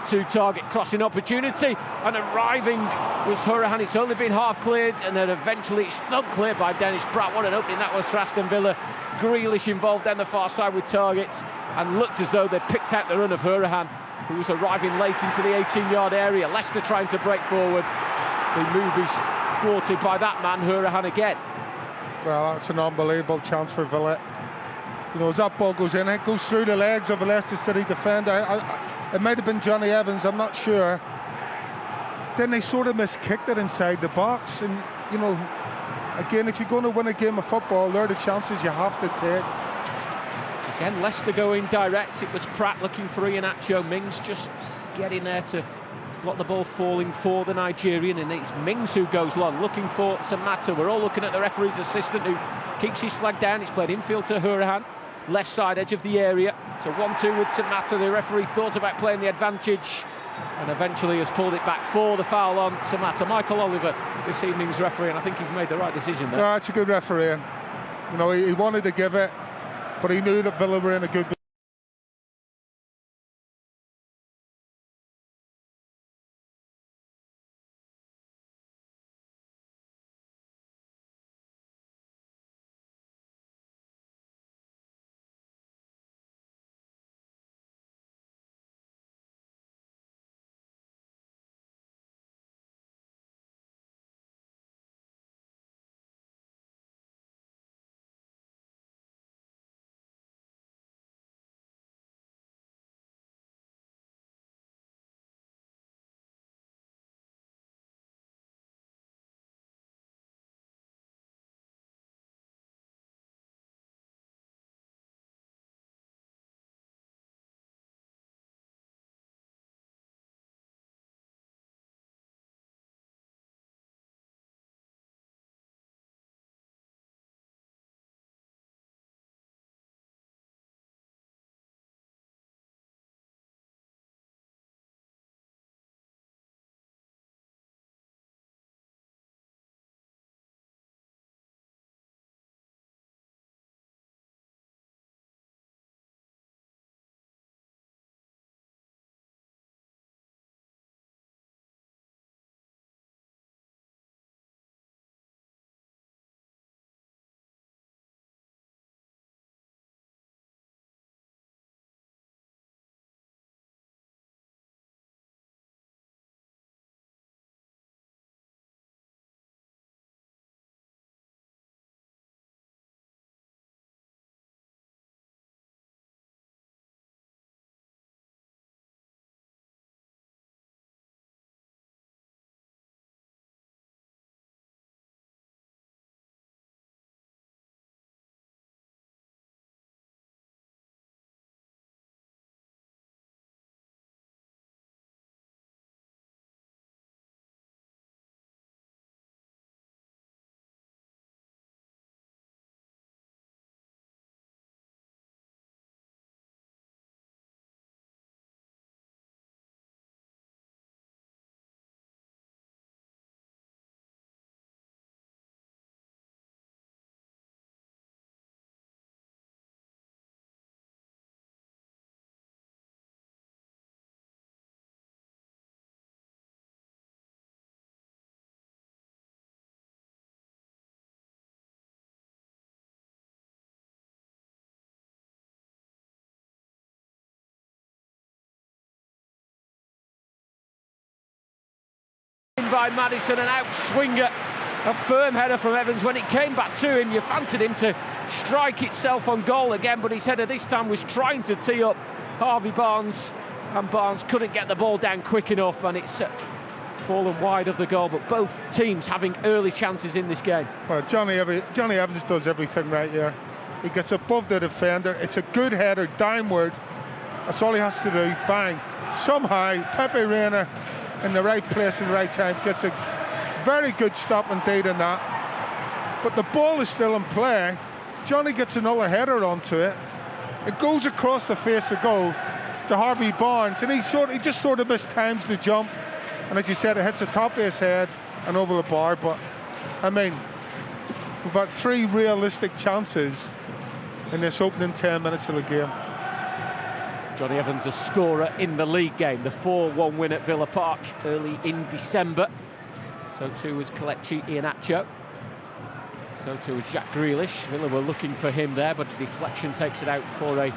2 target crossing opportunity, and arriving was Hourihane. It's only been half cleared, and then eventually it's not cleared by Dennis Pratt. What an opening that was for Aston Villa. Grealish involved down the far side with targets, and looked as though they picked out the run of Hourihane, who was arriving late into the 18-yard area. Leicester trying to break forward. The move is thwarted by that man, Hourihane, again. Well, that's an unbelievable chance for Villa. You know, as that ball goes in, it goes through the legs of a Leicester City defender. It might have been Johnny Evans, I'm not sure. Then they sort of miskicked it inside the box. And, you know, again, if you're going to win a game of football, they're the chances you have to take. Again, Leicester going direct. It was Pratt looking for Iheanacho. Mings just getting there to block the ball falling for the Nigerian, and it's Mings who goes long, looking for Samatta. We're all looking at the referee's assistant, who keeps his flag down. It's played infield to Hourihane, left side edge of the area. So 1-2 with Samatta. The referee thought about playing the advantage, and eventually has pulled it back for the foul on Samatta. Michael Oliver, this evening's referee, and I think he's made the right decision there. No, it's a good referee. You know, he wanted to give it, but he knew that Villa were in a good by Maddison, an out swinger, a firm header from Evans. When it came back to him, you fancied him to strike itself on goal again, but his header this time was trying to tee up Harvey Barnes, and Barnes couldn't get the ball down quick enough, and it's fallen wide of the goal. But both teams having early chances in this game. Well, Johnny Evans does everything right here. He gets above the defender. It's a good header downward. That's all he has to do. Bang. Somehow Pepe Reina in the right place at the right time gets a very good stop indeed in that. But the ball is still in play. Johnny gets another header onto it. It goes across the face of goal to Harvey Barnes, and he just sort of mistimes the jump. And as you said, it hits the top of his head and over the bar. But I mean, we've got 3 realistic chances in this opening 10 minutes of the game. Johnny Evans, a scorer in the league game, the 4-1 win at Villa Park early in December. So too was Kelechi Iheanacho. So too was Jack Grealish. Villa were looking for him there, but a deflection takes it out for a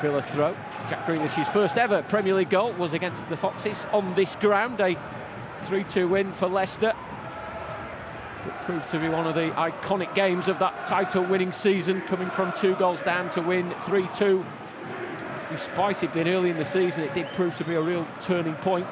Villa throw. Jack Grealish's first ever Premier League goal was against the Foxes on this ground, a 3-2 win for Leicester. It proved to be one of the iconic games of that title-winning season, coming from 2 goals down to win 3-2. Despite it being early in the season, it did prove to be a real turning point.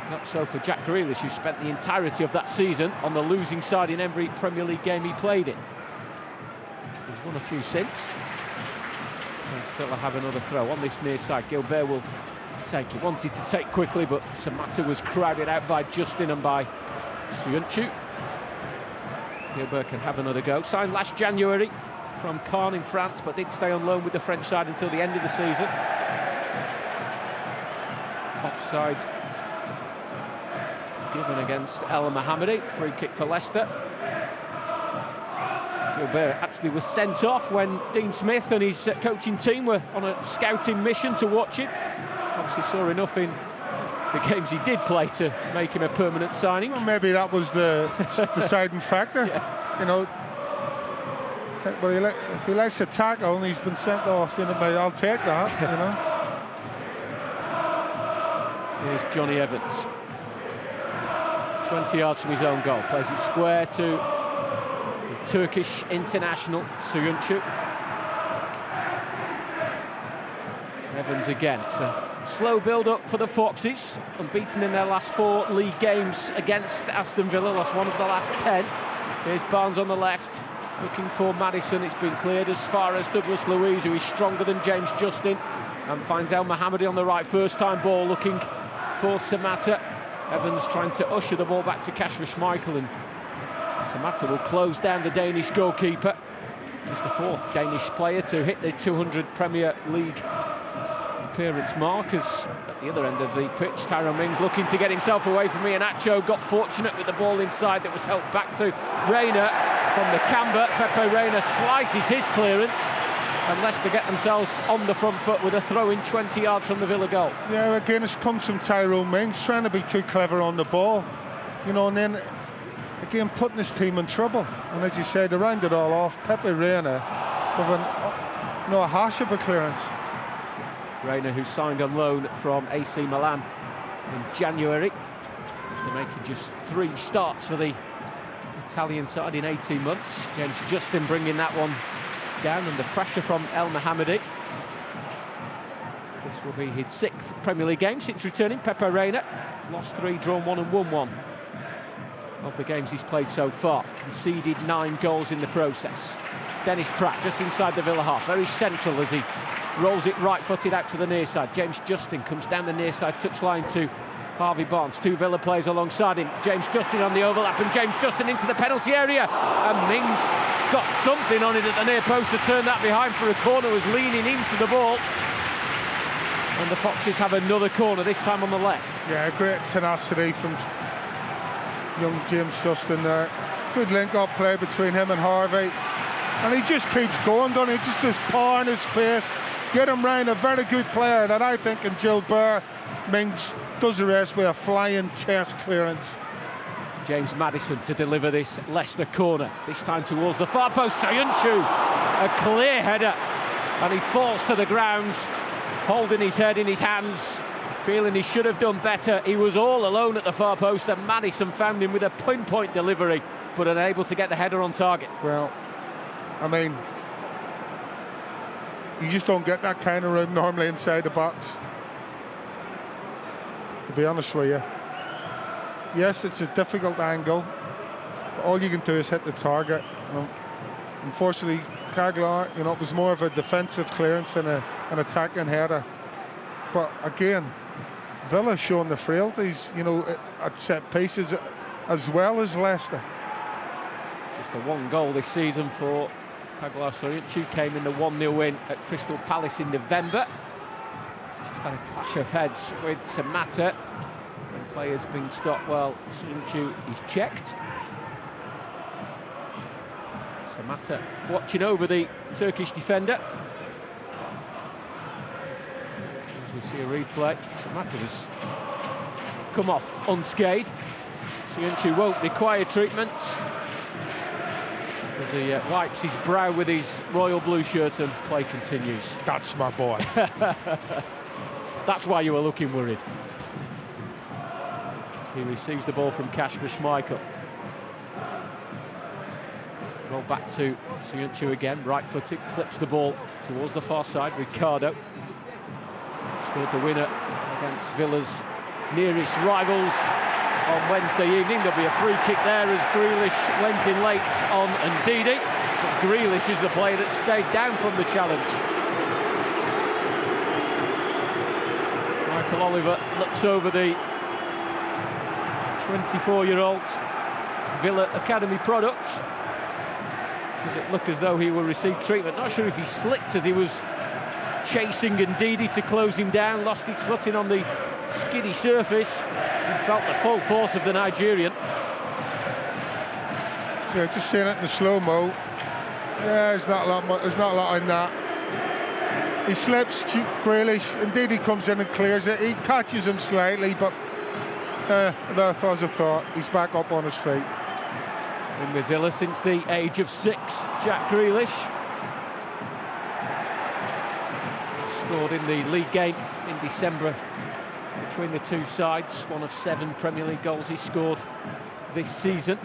Not so for Jack Grealish, who spent the entirety of that season on the losing side in every Premier League game he played in. He's won a few since. And Villa have another throw on this near side. Gilbert will take. He wanted to take quickly, but Samatta was crowded out by Justin and by Söyüncü. Gilbert can have another go. Signed last January from Caen in France, but did stay on loan with the French side until the end of the season. Offside given against El Mohammadi. Free kick for Leicester. Gilbert actually was sent off when Dean Smith and his coaching team were on a scouting mission to watch him. Obviously saw enough in the games he did play to make him a permanent signing. Well, maybe that was the deciding factor. Yeah. You know, but if he likes to tackle and he's been sent off, you know, I'll take that. You know. Here's Johnny Evans. 20 yards from his own goal. Plays it square to the Turkish international Söyüncü. Evans again. It's a slow build-up for the Foxes. Unbeaten in their last 4 league games against Aston Villa. Lost 1 of the last 10. Here's Barnes on the left, looking for Maddison. It's been cleared as far as Douglas Luiz, who is stronger than James Justin, and finds El Mohammadi on the right. First-time ball looking for Samatta. Evans trying to usher the ball back to Kasper Schmeichel, and Samatta will close down the Danish goalkeeper. Just the 4th Danish player to hit the 200 Premier League appearance mark. As at the other end of the pitch, Tyrone Mings looking to get himself away from Iheanacho, got fortunate with the ball inside that was helped back to Reina from the camber. Pepe Reina slices his clearance, and Leicester get themselves on the front foot with a throw in 20 yards from the Villa goal. Yeah, again, it comes from Tyrone Mings trying to be too clever on the ball, you know, and then again putting his team in trouble. And as you say, to round it all off, Pepe Reina with a hash of a clearance. Reina, who signed on loan from AC Milan in January, after making just 3 starts for the Italian side in 18 months. James Justin bringing that one down under pressure from El Mohammadi. This will be his 6th Premier League game since returning. Pepe Reina lost 3, drawn 1 and won 1 of the games he's played so far. Conceded 9 goals in the process. Dennis Praet just inside the Villa half, very central as he rolls it right-footed out to the near side. James Justin comes down the near side touchline to Harvey Barnes. 2 Villa players alongside him. James Justin on the overlap, and James Justin into the penalty area. And Mings got something on it at the near post to turn that behind for a corner, was leaning into the ball. And the Foxes have another corner, this time on the left. Yeah, great tenacity from young James Justin there. Good link-up play between him and Harvey. And he just keeps going, doesn't he? Just his power in his space. Get him round, a very good player that I think in Gilbert. Mings does the rest with a flying chest clearance. James Maddison to deliver this Leicester corner, this time towards the far post. Söyüncü, a clear header, and he falls to the ground, holding his head in his hands, feeling he should have done better. He was all alone at the far post, and Maddison found him with a pinpoint delivery, but unable to get the header on target. Well, I mean, you just don't get that kind of room normally inside the box, to be honest with you. Yes, it's a difficult angle, but all you can do is hit the target. Unfortunately, Cagliari, you know, it was more of a defensive clearance than an attacking header. But again, Villa showing the frailties, you know, at set pieces as well as Leicester. Just the 1 goal this season for Cagliari. Söyüncü came in the 1-0 win at Crystal Palace in November. He's just had a clash of heads with Samatta, and players being stopped while Söyüncü is checked. Samatta watching over the Turkish defender. See a replay. Samatta's come off unscathed. Siunchu won't require treatment as he wipes his brow with his royal blue shirt, and play continues. That's my boy. That's why you were looking worried. He receives the ball from Kasper Schmeichel. Roll back to Siunchu again, right-footed, clips the ball towards the far side. Ricardo scored the winner against Villa's nearest rivals on Wednesday evening. There'll be a free kick there as Grealish went in late on Ndidi, but Grealish is the player that stayed down from the challenge. Michael Oliver looks over the 24-year-old Villa Academy product. Does it look as though he will receive treatment? Not sure if he slipped as he was chasing Ndidi to close him down, lost his footing on the skiddy surface and felt the full force of the Nigerian. Yeah, just seeing it in the slow-mo. Yeah, there's not a lot in that. He slips, Grealish, Ndidi comes in and clears it. He catches him slightly, but as I thought, he's back up on his feet. Been with Villa since the age of 6, Jack Grealish. Scored in the league game in December between the two sides, one of 7 Premier League goals he scored this season.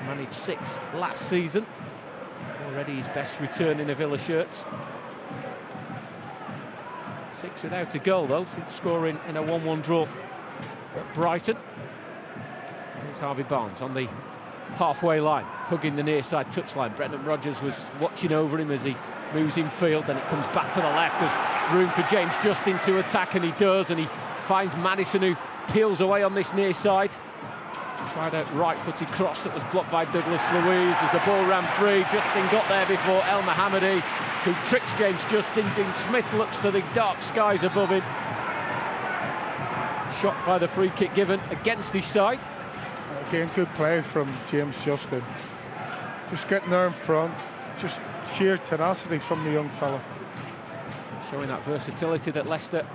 Managed 6 last season. Already his best return in a Villa shirt. 6 without a goal though, since scoring in a 1-1 draw at Brighton. Here's Harvey Barnes on the halfway line, hugging the near side touchline. Brendan Rodgers was watching over him as he moves in field, then it comes back to the left. There's room for James Justin to attack, and he does, and he finds Maddison, who peels away on this near side. Tried a right-footed cross that was blocked by Douglas Luiz as the ball ran free. Justin got there before El Mohammadi, who tricks James Justin. Dean Smith looks to the dark skies above him. Shot by the free kick given against his side. Again, good play from James Justin. Just getting there in front, just sheer tenacity from the young fella. Showing that versatility that Leicester